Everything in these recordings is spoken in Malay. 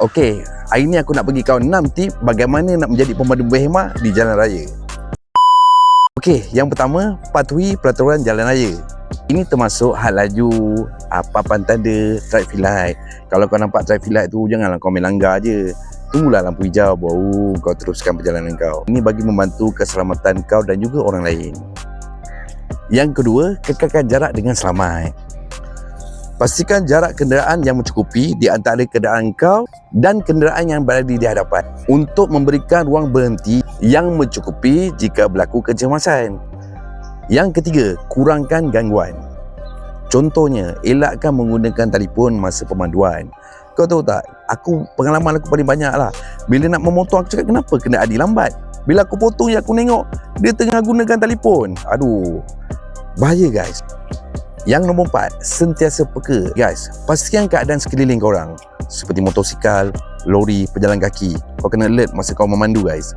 Okey, hari ni aku nak bagi kau 6 tip bagaimana nak menjadi pemandu berhemah di jalan raya. Okey, yang pertama, patuhi peraturan jalan raya. Ini termasuk had laju, papan tanda, traffic light. Kalau kau nampak traffic light tu, janganlah kau main langgar je. Tunggulah lampu hijau, baru kau teruskan perjalanan kau. Ini bagi membantu keselamatan kau dan juga orang lain. Yang kedua, kekalkan jarak dengan selamat. Pastikan jarak kenderaan yang mencukupi di antara kenderaan kau dan kenderaan yang berada di hadapan untuk memberikan ruang berhenti yang mencukupi jika berlaku kecemasan. Yang ketiga, kurangkan gangguan. Contohnya, elakkan menggunakan telefon masa pemanduan. Kau tahu tak, pengalaman aku paling banyak lah. Bila nak memotong, aku cakap kenapa kena adik lambat. Bila aku potong, aku tengok dia tengah gunakan telefon. Aduh, bahaya guys. Yang nombor 4, sentiasa peka. Guys, pastikan keadaan sekeliling korang seperti motosikal, lori, pejalan kaki. Kau kena alert masa kau memandu guys.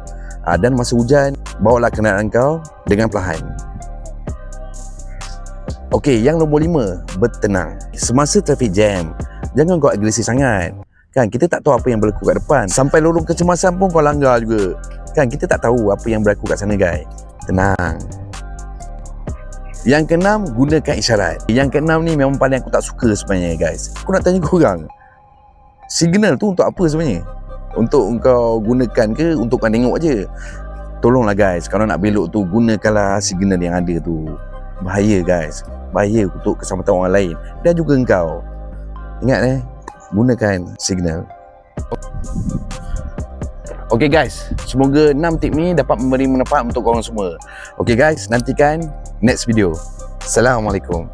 Dan masa hujan, bawalah kenderaan kau dengan perlahan. Okey, yang nombor 5, bertenang. Semasa traffic jam, jangan kau agresif sangat. Kan, kita tak tahu apa yang berlaku kat depan. Sampai lorong kecemasan pun kau langgar juga. Kan, kita tak tahu apa yang berlaku kat sana guys. Tenang. Yang keenam, gunakan isyarat. Yang keenam ni memang paling aku tak suka sebenarnya guys. Aku nak tanya korang, signal tu untuk apa sebenarnya? Untuk kau gunakan ke untuk kau tengok je? Tolonglah guys, kalau nak belok tu gunakanlah signal yang ada tu. Bahaya guys, bahaya untuk keselamatan orang lain dan juga engkau. Ingat gunakan signal. Okey guys, semoga 6 tip ni dapat memberi manfaat untuk korang semua. Okey guys, nantikan next video. Assalamualaikum.